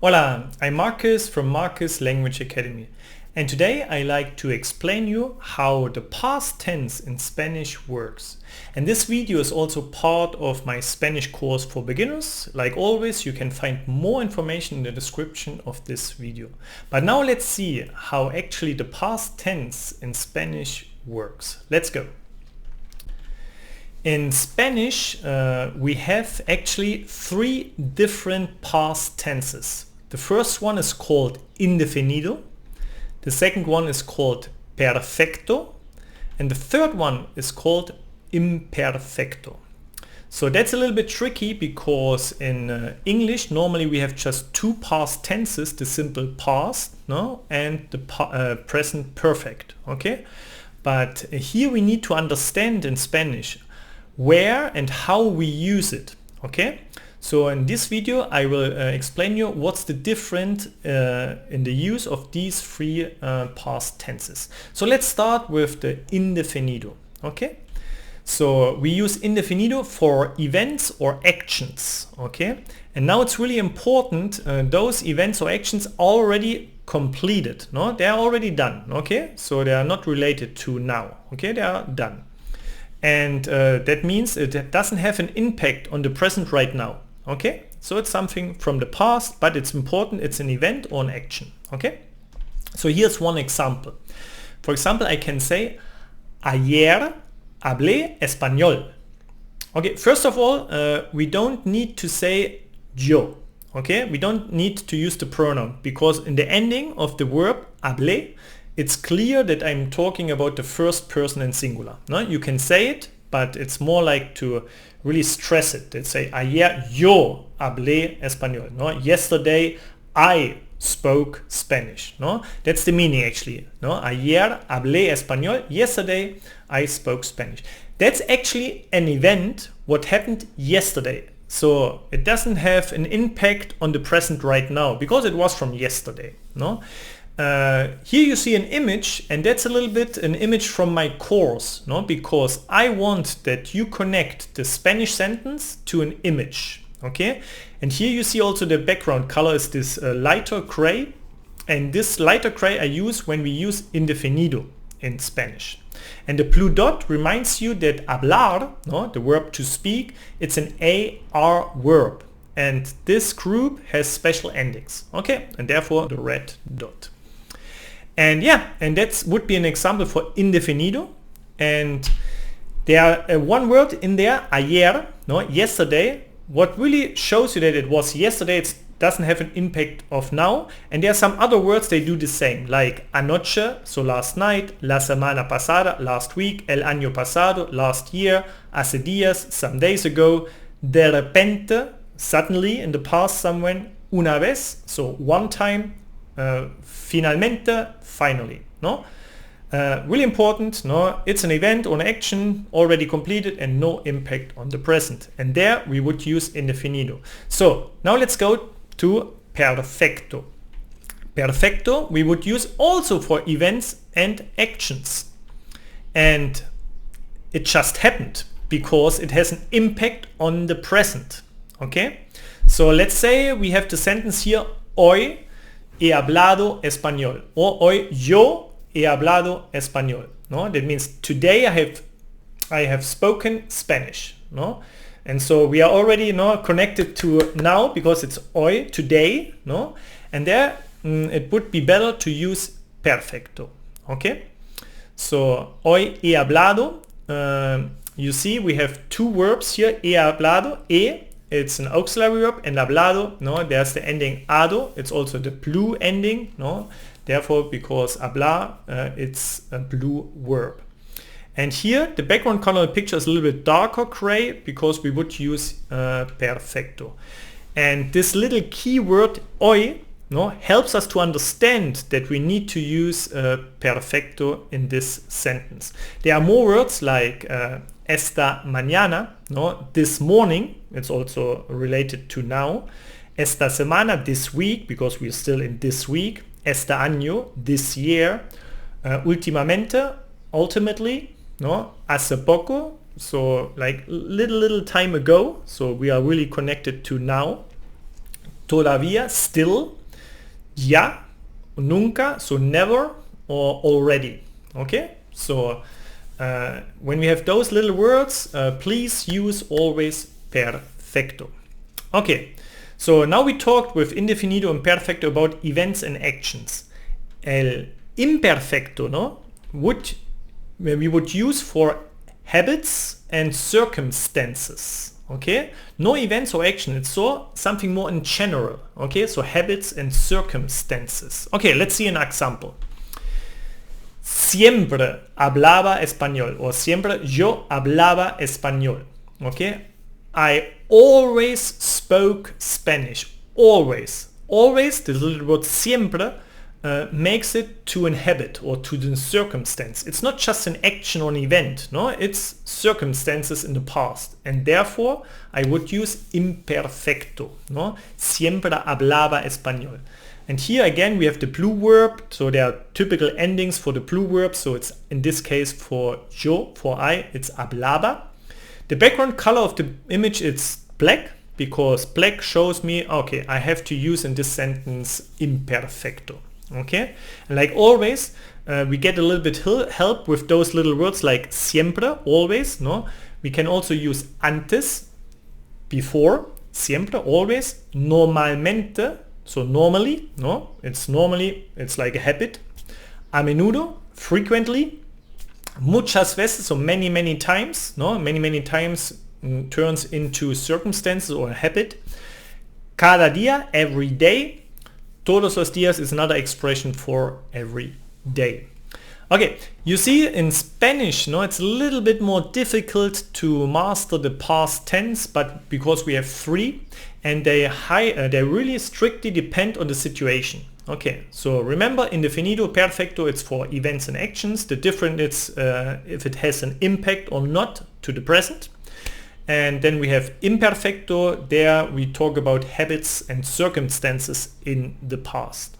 Hola, I'm Marcus from Marcus Language Academy, and today I like to explain you how the past tense in Spanish works. And this video is also part of my Spanish course for beginners. Like always, you can find more information in the description of this video. But now let's see how actually the past tense in Spanish works. Let's go. In Spanish, we have actually three different past tenses. The first one is called indefinido, the second one is called perfecto, and the third one is called imperfecto. So that's a little bit tricky because in English normally we have just two past tenses, the simple past, no, and the present perfect, okay? But here we need to understand in Spanish where and how we use it, okay? So in this video I will explain you what's the difference in the use of these three past tenses. So let's start with the indefinido, okay? So we use indefinido for events or actions, okay? And now it's really important, those events or actions already completed, no? They are already done, okay? So they are not related to now, okay? They are done. And that means it doesn't have an impact on the present right now, okay? So it's something from the past, but it's important, it's an event or an action, okay? So here's one example. For example, I can say, ayer hablé español. Okay, first of all, we don't need to say yo, okay? We don't need to use the pronoun because in the ending of the verb hablé, it's clear that I'm talking about the first person in singular. No? You can say it, but it's more like to really stress it. Let's say, ayer yo hablé español. No? Yesterday I spoke Spanish. No? That's the meaning actually. No? Ayer hablé español. Yesterday I spoke Spanish. That's actually an event what happened yesterday. So it doesn't have an impact on the present right now because it was from yesterday. No? Here you see an image, and that's a little bit an image from my course, no? Because I want that you connect the Spanish sentence to an image, okay? And here you see also the background color is this lighter gray, and this lighter gray I use when we use indefinido in Spanish. And the blue dot reminds you that hablar, no? The verb to speak, it's an AR verb, and this group has special endings, okay? And therefore the red dot. And yeah, and that would be an example for indefinido. And there are one word in there, ayer, no, yesterday. What really shows you that it was yesterday, it doesn't have an impact of now. And there are some other words they do the same, like anoche, so last night, la semana pasada, last week, el año pasado, last year, hace días, some days ago, de repente, suddenly, in the past, someone, una vez, so one time, finalmente, finally, no? Really important, no? It's an event or an action already completed and no impact on the present. And there we would use indefinido. So now let's go to perfecto. Perfecto we would use also for events and actions. And it just happened because it has an impact on the present, okay? So let's say we have the sentence here, hoy he hablado español, or hoy yo he hablado español. No, that means today I have spoken Spanish. No, and so we are already connected to now because it's hoy, today. No, and there it would be better to use perfecto. Okay, so hoy he hablado. You see we have two verbs here. He hablado. It's an auxiliary verb, and hablado, no, there's the ending ado, it's also the blue ending, no, therefore because hablar, it's a blue verb. And here the background color of the picture is a little bit darker gray because we would use perfecto. And this little keyword hoy, no, helps us to understand that we need to use perfecto in this sentence. There are more words like esta mañana, no, this morning, it's also related to now. Esta semana, this week, because we're still in this week. Este año, this year. Últimamente, ultimately, no, hace poco, so like little time ago, so we are really connected to now. todavía, still, ya, nunca, so never, or already. Okay, so when we have those little words, please use always perfecto. Okay, so now we talked with indefinido and perfecto about events and actions. El imperfecto, no, we would use for habits and circumstances. Okay, no events or action, it's something more in general. Okay, so habits and circumstances. Okay, let's see an example. Siempre hablaba español, or siempre yo hablaba español. Okay, I always spoke Spanish. Always, the little word siempre makes it to an habit or to the circumstance. It's not just an action or an event, no, it's circumstances in the past, and therefore I would use imperfecto, no, siempre hablaba español. And here again we have the blue verb, so there are typical endings for the blue verb, so it's in this case for yo, for I, it's hablaba. The background color of the image is black, because black shows me, okay, I have to use in this sentence imperfecto. Okay, and like always, we get a little bit help with those little words like siempre, always, no? We can also use antes, before, siempre, always, normalmente, so normally, no? It's like a habit. A menudo, frequently. Muchas veces, so many times, no? Many times turns into circumstances or a habit. Cada día, every day. Todos los días is another expression for every day. Okay, you see in Spanish, no, it's a little bit more difficult to master the past tense, but because we have three and they really strictly depend on the situation. Okay, so remember indefinido, perfecto, it's for events and actions. The difference is if it has an impact or not to the present. And then we have imperfecto, there we talk about habits and circumstances in the past.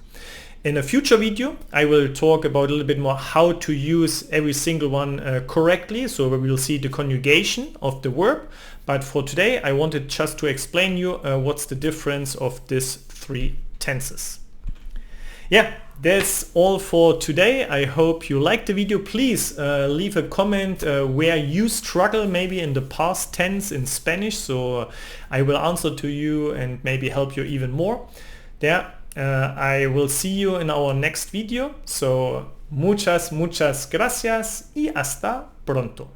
In a future video I will talk about a little bit more how to use every single one correctly, so we will see the conjugation of the verb. But for today I wanted just to explain you what's the difference of these three tenses. Yeah, that's all for today. I hope you liked the video. Please leave a comment where you struggle maybe in the past tense in Spanish, so I will answer to you and maybe help you even more. There, I will see you in our next video. So muchas gracias y hasta pronto.